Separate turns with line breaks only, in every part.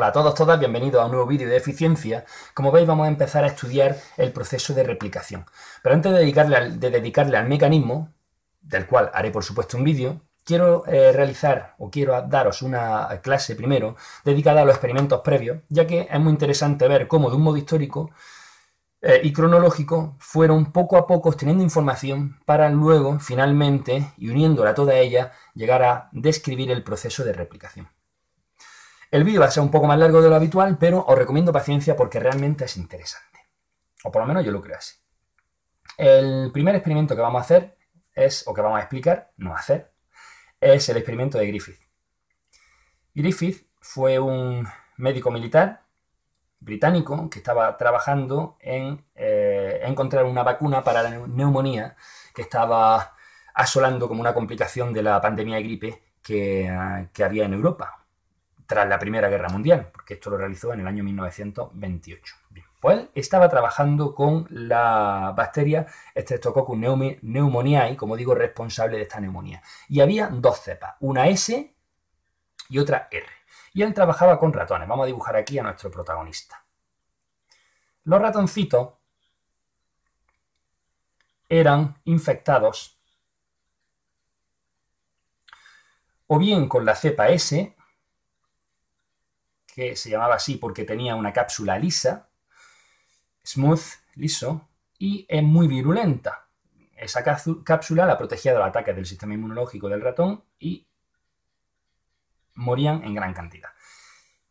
Hola a todos, todas, bienvenidos a un nuevo vídeo de eficiencia. Como veis, vamos a empezar a estudiar el proceso de replicación. Pero antes de dedicarle al mecanismo, del cual haré por supuesto un vídeo, quiero quiero daros una clase primero dedicada a los experimentos previos, ya que es muy interesante ver cómo de un modo histórico y cronológico fueron poco a poco obteniendo información para luego, finalmente, y uniéndola a toda ella, llegar a describir el proceso de replicación. El vídeo va a ser un poco más largo de lo habitual, pero os recomiendo paciencia porque realmente es interesante. O por lo menos yo lo creo así. El primer experimento que vamos a hacer que vamos a explicar, no hacer, es el experimento de Griffith. Griffith fue un médico militar británico que estaba trabajando en encontrar una vacuna para la neumonía que estaba asolando como una complicación de la pandemia de gripe que había en Europa tras la Primera Guerra Mundial, porque esto lo realizó en el año 1928. Bien, pues él estaba trabajando con la bacteria Streptococcus pneumoniae, como digo, responsable de esta neumonía. Y había dos cepas, una S y otra R. Y él trabajaba con ratones. Vamos a dibujar aquí a nuestro protagonista. Los ratoncitos eran infectados o bien con la cepa S, que se llamaba así porque tenía una cápsula lisa, smooth, liso, y es muy virulenta. Esa cápsula la protegía de los ataques del sistema inmunológico del ratón y morían en gran cantidad.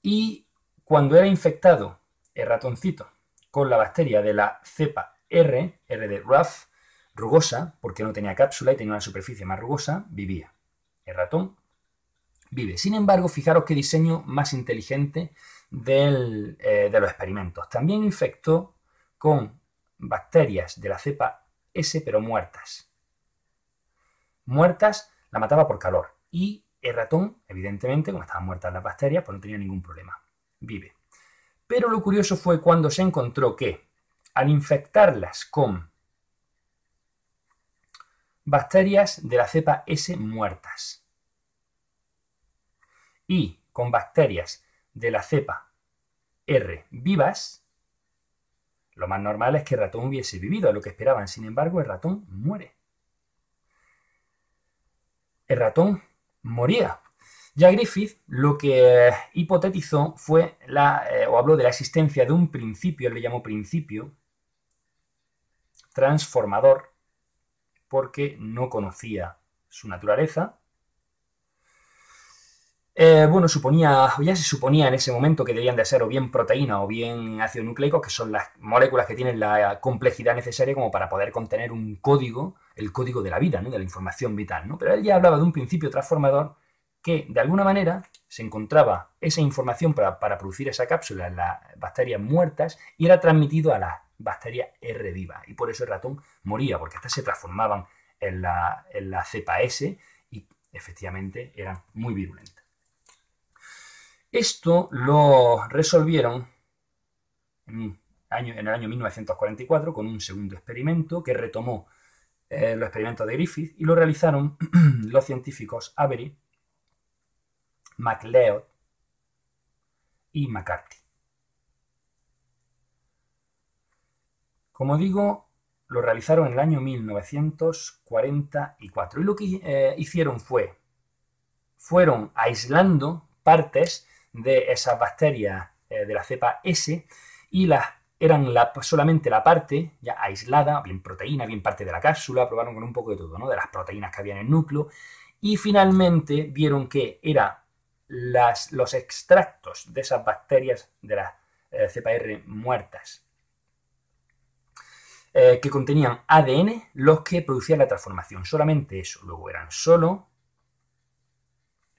Y cuando era infectado el ratoncito con la bacteria de la cepa R de rough, rugosa, porque no tenía cápsula y tenía una superficie más rugosa, vivía. El ratón vive. Sin embargo, fijaros qué diseño más inteligente de los experimentos. También infectó con bacterias de la cepa S, pero muertas. Muertas la mataba por calor. Y el ratón, evidentemente, como estaban muertas las bacterias, pues no tenía ningún problema. Vive. Pero lo curioso fue cuando se encontró que, al infectarlas con bacterias de la cepa S muertas y con bacterias de la cepa R vivas, lo más normal es que el ratón hubiese vivido, es lo que esperaban. Sin embargo, el ratón muere. El ratón moría. Ya Griffith lo que hipotetizó fue o habló de la existencia de un principio, él le llamó principio transformador, porque no conocía su naturaleza. Ya se suponía en ese momento que debían de ser o bien proteínas o bien ácidos nucleicos, que son las moléculas que tienen la complejidad necesaria como para poder contener un código, el código de la vida, ¿no? De la información vital, ¿no? Pero él ya hablaba de un principio transformador que, de alguna manera, se encontraba esa información para producir esa cápsula en las bacterias muertas y era transmitido a las bacterias R vivas. Y por eso el ratón moría, porque estas se transformaban en la cepa S y efectivamente eran muy virulentas. Esto lo resolvieron en el año 1944 con un segundo experimento que retomó los experimentos de Griffith y lo realizaron los científicos Avery, MacLeod y McCarthy. Como digo, lo realizaron en el año 1944 y lo que hicieron fueron aislando partes de esas bacterias de la cepa S y eran solamente la parte ya aislada, bien proteína, bien parte de la cápsula, probaron con un poco de todo, ¿no? De las proteínas que había en el núcleo y finalmente vieron que eran los extractos de esas bacterias de la cepa R muertas que contenían ADN los que producían la transformación, solamente eso. Luego eran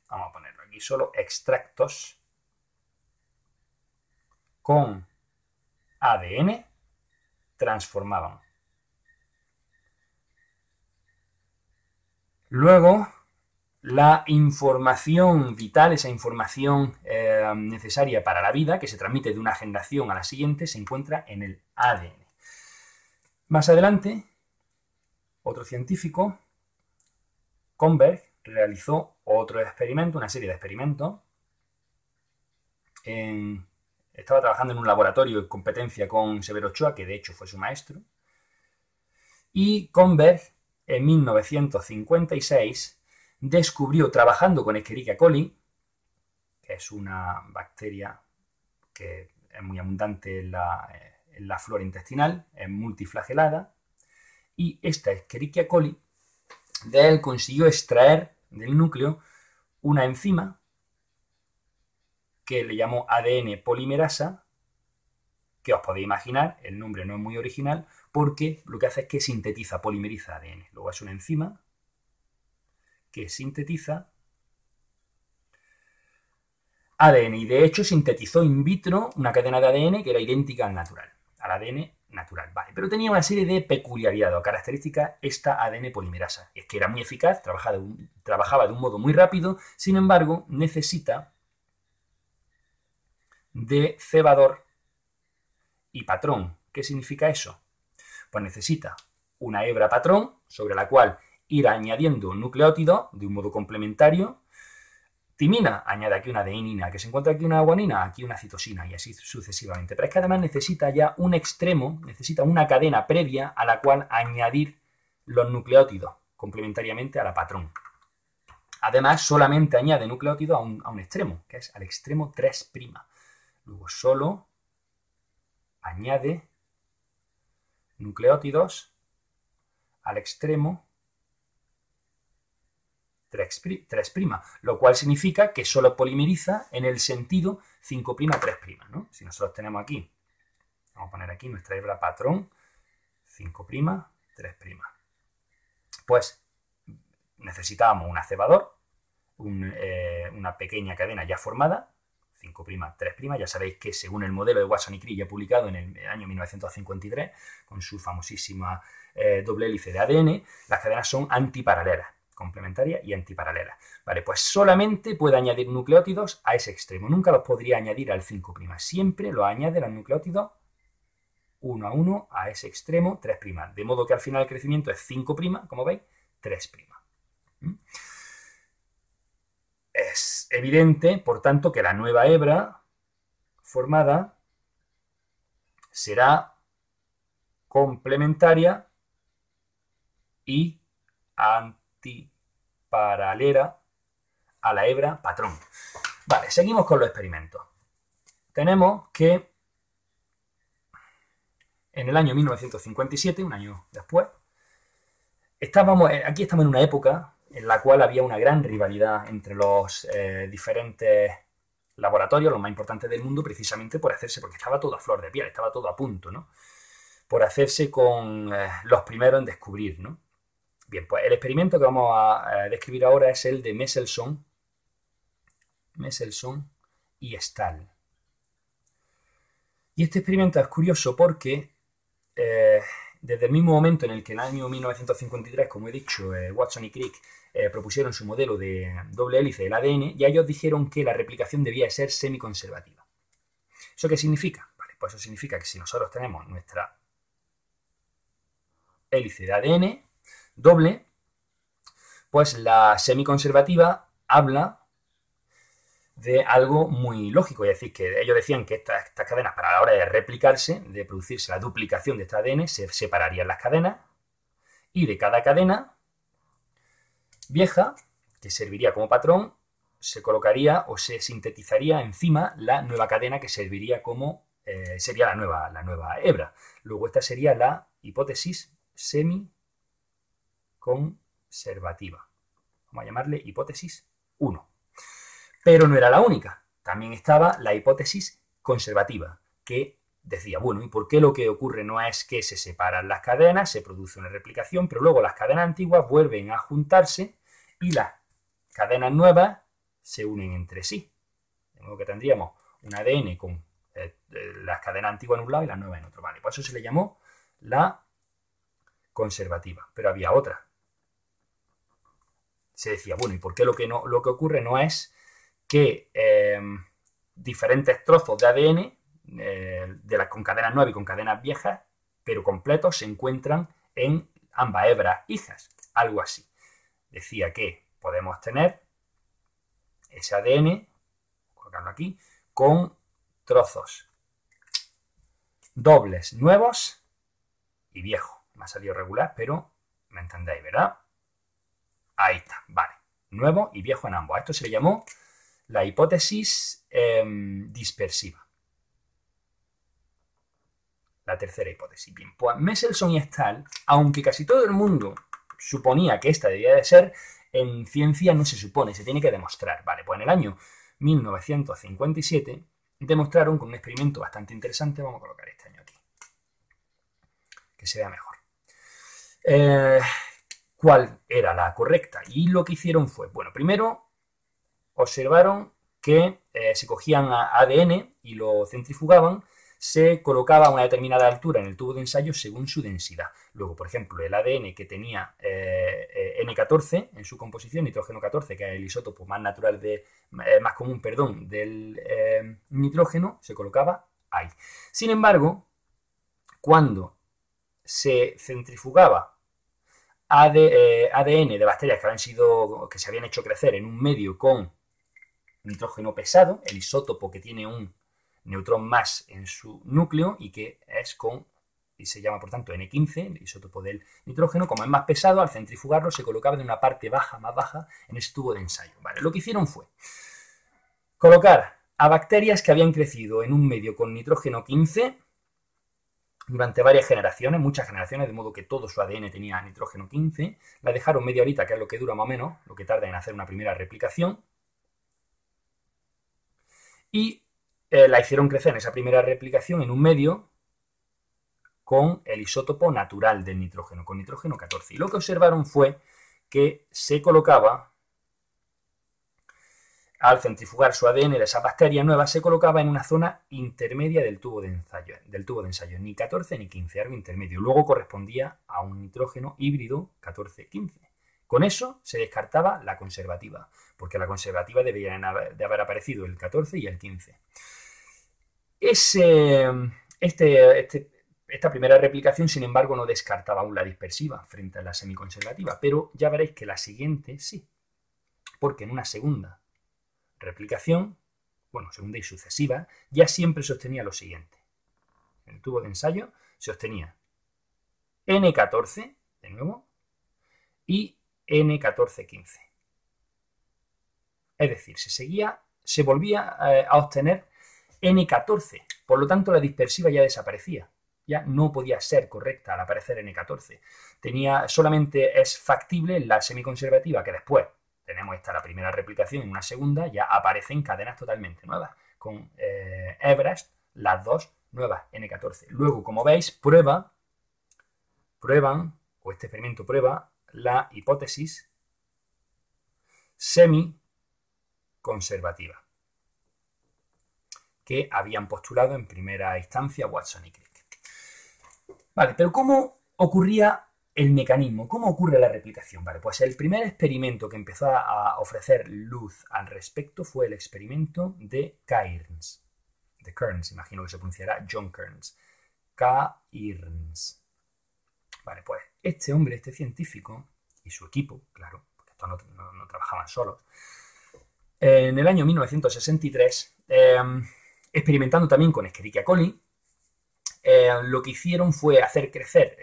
vamos a ponerlo aquí, solo extractos con ADN transformaban. Luego, la información vital, esa información necesaria para la vida, que se transmite de una generación a la siguiente, se encuentra en el ADN. Más adelante, otro científico, Conberg, realizó otro experimento, una serie de experimentos, estaba trabajando en un laboratorio en competencia con Severo Ochoa, que de hecho fue su maestro, y Converge en 1956 descubrió, trabajando con Escherichia coli, que es una bacteria que es muy abundante en la flora intestinal, es multiflagelada, y esta Escherichia coli, de él consiguió extraer del núcleo una enzima que le llamó ADN polimerasa, que os podéis imaginar, el nombre no es muy original, porque lo que hace es que sintetiza, polimeriza ADN. Luego es una enzima que sintetiza ADN, y de hecho sintetizó in vitro una cadena de ADN que era idéntica al ADN natural, vale, pero tenía una serie de peculiaridades o características esta ADN polimerasa. Es que era muy eficaz, trabajaba de un modo muy rápido, sin embargo, necesita de cebador y patrón. ¿Qué significa eso? Pues necesita una hebra patrón sobre la cual ir añadiendo nucleótidos de un modo complementario. Timina añade aquí una adenina, que se encuentra aquí una guanina, aquí una citosina, y así sucesivamente. Pero es que además necesita ya un extremo, necesita una cadena previa a la cual añadir los nucleótidos complementariamente a la patrón. Además, solamente añade nucleótidos a un extremo, que es al extremo 3'. Luego solo añade nucleótidos al extremo 3', lo cual significa que solo polimeriza en el sentido 5', 3', ¿no? Si nosotros tenemos aquí, vamos a poner aquí nuestra hebra patrón, 5', 3'. Pues necesitábamos un cebador, una pequeña cadena ya formada, 5', 3', ya sabéis que según el modelo de Watson y Crick ya publicado en el año 1953, con su famosísima doble hélice de ADN, las cadenas son antiparalelas, complementarias y antiparalelas. Vale, pues solamente puede añadir nucleótidos a ese extremo, nunca los podría añadir al 5', siempre los añade los nucleótidos uno a uno a ese extremo 3', de modo que al final el crecimiento es 5', como veis, 3'. Es evidente, por tanto, que la nueva hebra formada será complementaria y antiparalela a la hebra patrón. Vale, seguimos con los experimentos. Tenemos que en el año 1957, un año después, aquí estamos en una época en la cual había una gran rivalidad entre los diferentes laboratorios, los más importantes del mundo, precisamente por hacerse, porque estaba todo a flor de piel, estaba todo a punto, ¿no? Por hacerse con los primeros en descubrir, ¿no? Bien, pues el experimento que vamos a describir ahora es el de Mendelssohn y Stahl. Y este experimento es curioso porque desde el mismo momento en el que en el año 1953, como he dicho, Watson y Crick propusieron su modelo de doble hélice del ADN, ya ellos dijeron que la replicación debía ser semiconservativa. ¿Eso qué significa? Vale, pues eso significa que si nosotros tenemos nuestra hélice de ADN doble, pues la semiconservativa habla de algo muy lógico, es decir, que ellos decían que estas cadenas, para la hora de replicarse, de producirse la duplicación de este ADN, se separarían las cadenas, y de cada cadena vieja, que serviría como patrón, se colocaría o se sintetizaría encima la nueva cadena que serviría como, sería la nueva hebra. Luego esta sería la hipótesis semiconservativa. Vamos a llamarle hipótesis 1. Pero no era la única. También estaba la hipótesis conservativa, que decía, bueno, ¿y por qué lo que ocurre no es que se separan las cadenas, se produce una replicación, pero luego las cadenas antiguas vuelven a juntarse y las cadenas nuevas se unen entre sí? De modo que tendríamos un ADN con las cadenas antiguas en un lado y las nuevas en otro. Vale, por eso se le llamó la conservativa. Pero había otra. Se decía, bueno, ¿y por qué lo que ocurre no es que diferentes trozos de ADN con cadenas nuevas y con cadenas viejas, pero completos, se encuentran en ambas hebras hijas? Algo así. Decía que podemos tener ese ADN, colocarlo aquí, con trozos dobles nuevos y viejos. Me ha salido regular, pero me entendéis, ¿verdad? Ahí está, vale. Nuevo y viejo en ambos. A esto se le llamó la hipótesis dispersiva. La tercera hipótesis. Bien, pues Mendelssohn y Stahl, aunque casi todo el mundo suponía que esta debía de ser, en ciencia no se supone, se tiene que demostrar. Vale, pues en el año 1957 demostraron con un experimento bastante interesante. Vamos a colocar este año aquí, que se vea mejor. ¿Cuál era la correcta? Y lo que hicieron fue, bueno, primero observaron que se cogían ADN y lo centrifugaban, se colocaba a una determinada altura en el tubo de ensayo según su densidad. Luego, por ejemplo, el ADN que tenía N14 en su composición, nitrógeno 14, que es el isótopo más natural más común, perdón, del nitrógeno, se colocaba ahí. Sin embargo, cuando se centrifugaba ADN de bacterias que se habían hecho crecer en un medio con nitrógeno pesado, el isótopo que tiene un neutrón más en su núcleo y que es y se llama por tanto N15, el isótopo del nitrógeno, como es más pesado, al centrifugarlo se colocaba de una parte baja, más baja, en ese tubo de ensayo. Vale, lo que hicieron fue colocar a bacterias que habían crecido en un medio con nitrógeno 15 durante varias generaciones, muchas generaciones, de modo que todo su ADN tenía nitrógeno 15, la dejaron media horita, que es lo que dura más o menos, lo que tarda en hacer una primera replicación, y la hicieron crecer en esa primera replicación en un medio con el isótopo natural del nitrógeno, con nitrógeno 14. Y lo que observaron fue que se colocaba, al centrifugar su ADN de esas bacterias nuevas, se colocaba en una zona intermedia del tubo de ensayo, ni 14 ni 15, algo intermedio. Luego correspondía a un nitrógeno híbrido 14-15. Con eso se descartaba la conservativa, porque la conservativa debería de haber aparecido el 14 y el 15. Esta primera replicación, sin embargo, no descartaba aún la dispersiva frente a la semiconservativa, pero ya veréis que la siguiente sí, porque en una segunda replicación, bueno, segunda y sucesiva, ya siempre se obtenía lo siguiente. En el tubo de ensayo se obtenía N14, de nuevo, y N14-15. Es decir, se volvía a obtener N14, por lo tanto la dispersiva ya desaparecía, ya no podía ser correcta al aparecer N14. Solamente es factible en la semiconservativa, que después tenemos la primera replicación, en una segunda ya aparecen cadenas totalmente nuevas, con hebras, las dos nuevas, N14. Luego, como veis, este experimento prueba la hipótesis semiconservativa que habían postulado en primera instancia Watson y Crick. Vale, pero ¿cómo ocurría el mecanismo? ¿Cómo ocurre la replicación? Vale, pues el primer experimento que empezó a ofrecer luz al respecto fue el experimento de Cairns. De Kearns, imagino que se pronunciará John Kearns. Cairns. Vale, pues este hombre, este científico y su equipo, claro, porque estos no trabajaban solos, en el año 1963, experimentando también con Escherichia coli, lo que hicieron fue hacer crecer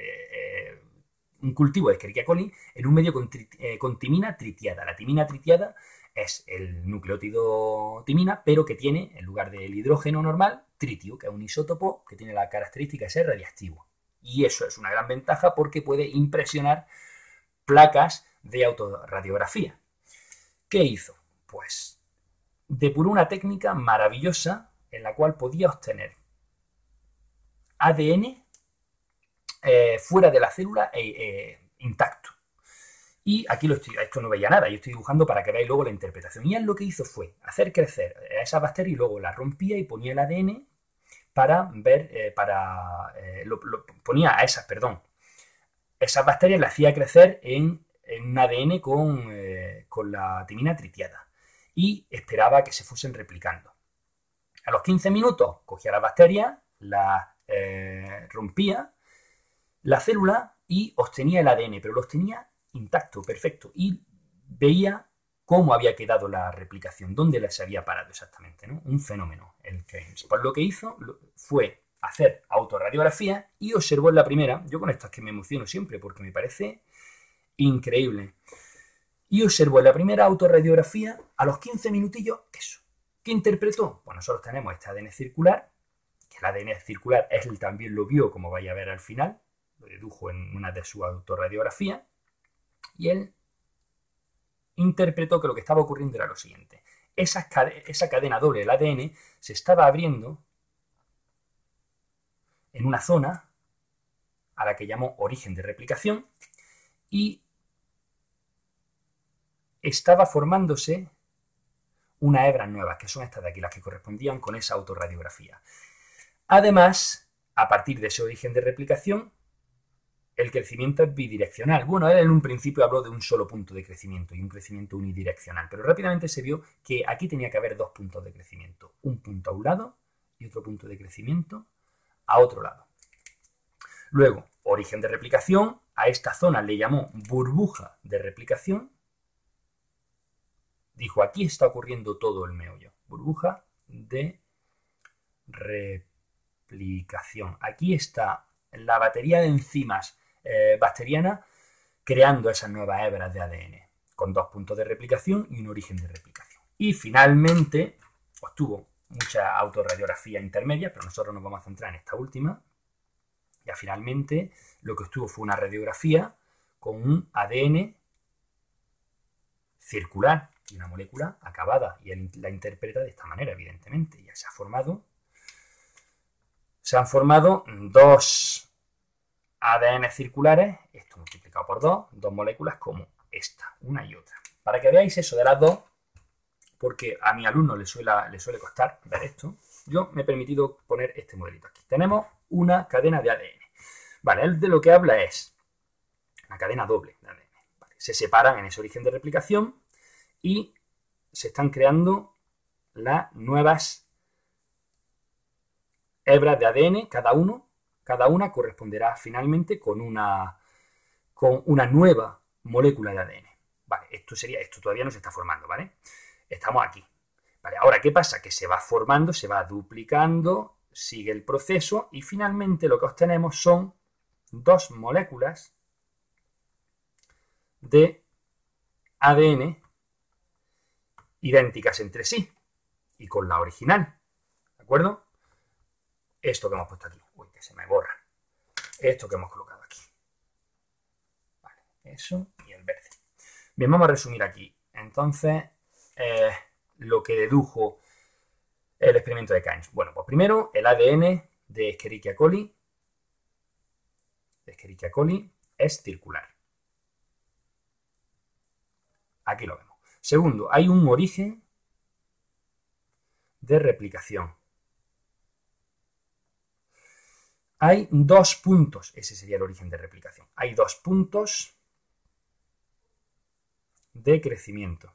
un cultivo de Escherichia coli en un medio con timina tritiada. La timina tritiada es el nucleótido timina, pero que tiene, en lugar del hidrógeno normal, tritio, que es un isótopo que tiene la característica de ser radiactivo. Y eso es una gran ventaja porque puede impresionar placas de autorradiografía. ¿Qué hizo? Pues depuró una técnica maravillosa en la cual podía obtener ADN fuera de la célula intacto. Y aquí esto no veía nada, yo estoy dibujando para que veáis luego la interpretación. Y él lo que hizo fue hacer crecer a esa bacteria y luego la rompía y ponía el ADN para ver, ponía a esas bacterias, las hacía crecer en un ADN con la timina tritiada y esperaba que se fuesen replicando. A los 15 minutos cogía la bacteria, la rompía la célula y obtenía el ADN, pero lo obtenía intacto, perfecto, y veía cómo había quedado la replicación, dónde se había parado exactamente, ¿no? Un fenómeno, el Keynes. Pues lo que hizo fue hacer autorradiografía y observó en la primera, yo con esto es que me emociono siempre porque me parece increíble, y observó en la primera autorradiografía a los 15 minutillos eso. ¿Qué interpretó? Pues nosotros tenemos este ADN circular, que el ADN circular él también lo vio, como vais a ver al final, lo dedujo en una de sus autorradiografías, y él interpretó que lo que estaba ocurriendo era lo siguiente. Esa cadena doble del ADN se estaba abriendo en una zona a la que llamó origen de replicación y estaba formándose unas hebras nuevas, que son estas de aquí, las que correspondían con esa autorradiografía. Además, a partir de ese origen de replicación, el crecimiento es bidireccional. Bueno, él en un principio habló de un solo punto de crecimiento y un crecimiento unidireccional, pero rápidamente se vio que aquí tenía que haber dos puntos de crecimiento. Un punto a un lado y otro punto de crecimiento a otro lado. Luego, origen de replicación, a esta zona le llamó burbuja de replicación. Dijo, aquí está ocurriendo todo el meollo. Burbuja de replicación. Aquí está la batería de enzimas bacteriana creando esas nuevas hebras de ADN con dos puntos de replicación y un origen de replicación. Y finalmente obtuvo mucha autorradiografía intermedia, pero nosotros nos vamos a centrar en esta última. Ya finalmente lo que obtuvo fue una radiografía con un ADN circular y una molécula acabada. Y él la interpreta de esta manera, evidentemente. Ya se han formado dos ADN circulares, esto multiplicado por dos moléculas como esta, una y otra. Para que veáis eso de las dos, porque a mi alumno le suele costar ver esto, yo me he permitido poner este modelito aquí. Tenemos una cadena de ADN. Vale, él de lo que habla es una cadena doble de ADN. Vale, se separan en ese origen de replicación y se están creando las nuevas hebras de ADN, cada una corresponderá finalmente con una nueva molécula de ADN. Vale, esto todavía no se está formando, ¿vale? Estamos aquí. Vale, ahora, ¿qué pasa? Que se va formando, se va duplicando, sigue el proceso y finalmente lo que obtenemos son dos moléculas de ADN idénticas entre sí y con la original, ¿de acuerdo? Esto que hemos puesto aquí. Uy, que se me borra. Esto que hemos colocado aquí. Vale, eso y el verde. Bien, vamos a resumir aquí. Entonces, lo que dedujo el experimento de Keynes. Bueno, pues primero, el ADN de Escherichia coli es circular. Aquí lo vemos. Segundo, hay un origen de replicación. Hay dos puntos, ese sería el origen de replicación. Hay dos puntos de crecimiento.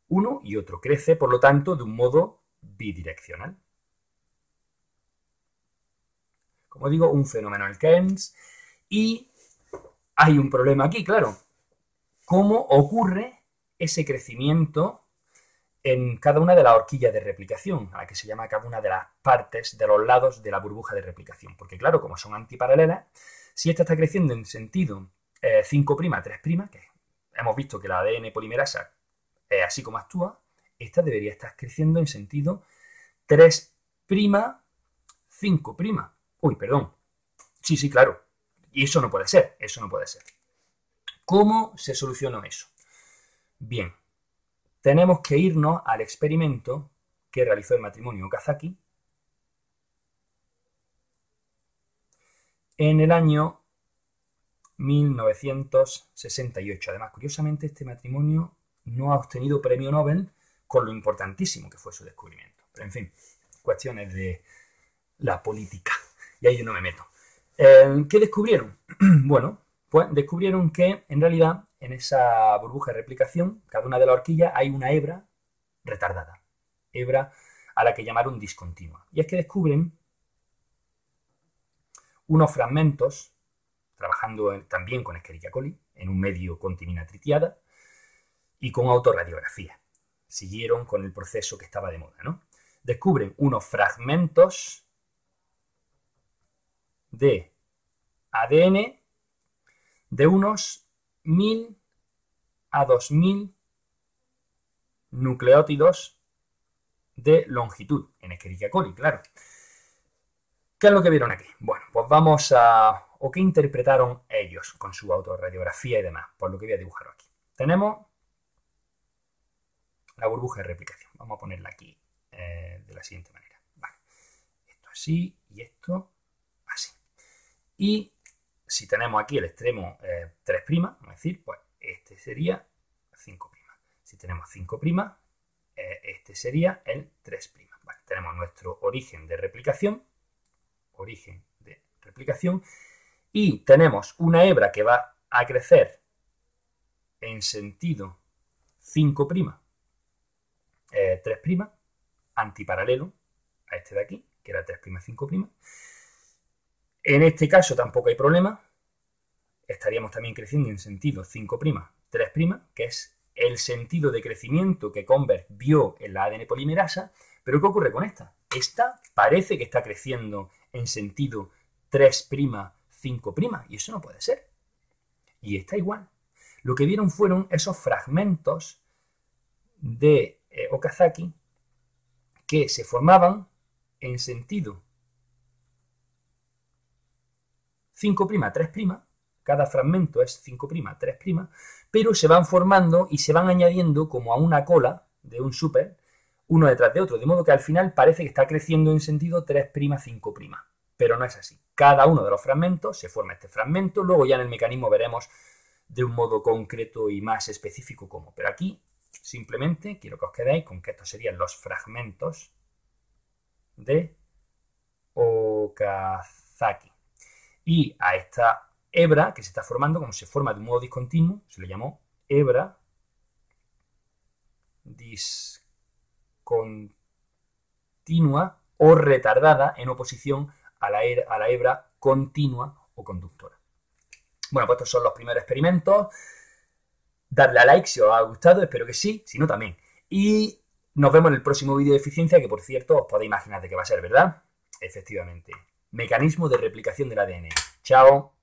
Uno y otro crece, por lo tanto, de un modo bidireccional. Como digo, un fenómeno en Keynes. Y hay un problema aquí, claro. ¿Cómo ocurre ese crecimiento en cada una de las horquillas de replicación, a la que se llama cada una de las partes de los lados de la burbuja de replicación? Porque claro, como son antiparalelas, si esta está creciendo en sentido 5', 3', que hemos visto que la ADN polimerasa es así como actúa, esta debería estar creciendo en sentido 3', 5'. Uy, perdón. Sí, claro. Y eso no puede ser, ¿Cómo se solucionó eso? Bien, tenemos que irnos al experimento que realizó el matrimonio Okazaki en el año 1968. Además, curiosamente, este matrimonio no ha obtenido premio Nobel con lo importantísimo que fue su descubrimiento. Pero, en fin, cuestiones de la política. Y ahí yo no me meto. ¿Qué descubrieron? Bueno, pues descubrieron que, en realidad, en esa burbuja de replicación, cada una de las horquillas hay una hebra retardada. Hebra a la que llamaron discontinua. Y es que descubren unos fragmentos trabajando también con Escherichia coli, en un medio con timina tritiada y con autorradiografía. Siguieron con el proceso que estaba de moda, ¿no? Descubren unos fragmentos de ADN de unos 1000 a 2000 nucleótidos de longitud, en Escherichia coli, claro. ¿Qué es lo que vieron aquí? Bueno, pues vamos a... ¿O qué interpretaron ellos con su autorradiografía y demás? Pues lo que voy a dibujar aquí. Tenemos la burbuja de replicación. Vamos a ponerla aquí de la siguiente manera. Vale. Esto así y esto así. Y si tenemos aquí el extremo 3', vamos a decir, pues este sería 5'. Si tenemos 5', este sería el 3'. Vale. Tenemos nuestro origen de replicación. Y tenemos una hebra que va a crecer en sentido 5', 3', antiparalelo a este de aquí, que era 3', 5'. En este caso tampoco hay problema, estaríamos también creciendo en sentido 5', 3', que es el sentido de crecimiento que Converse vio en la ADN polimerasa. Pero ¿qué ocurre con esta? Esta parece que está creciendo en sentido 3', 5', y eso no puede ser. Y está igual. Lo que vieron fueron esos fragmentos de Okazaki que se formaban en sentido 5', 3', cada fragmento es 5', 3', pero se van formando y se van añadiendo como a una cola de un súper, uno detrás de otro, de modo que al final parece que está creciendo en sentido 3', 5', pero no es así. Cada uno de los fragmentos se forma este fragmento, luego ya en el mecanismo veremos de un modo concreto y más específico cómo, pero aquí simplemente quiero que os quedéis con que estos serían los fragmentos de Okazaki. Y a esta hebra que se está formando, como se forma de un modo discontinuo, se le llamó hebra discontinua o retardada en oposición a la hebra continua o conductora. Bueno, pues estos son los primeros experimentos. Dadle a like si os ha gustado, espero que sí, si no también. Y nos vemos en el próximo vídeo de eficiencia, que por cierto os podéis imaginar de qué va a ser, ¿verdad? Efectivamente. Mecanismo de replicación del ADN. ¡Chao!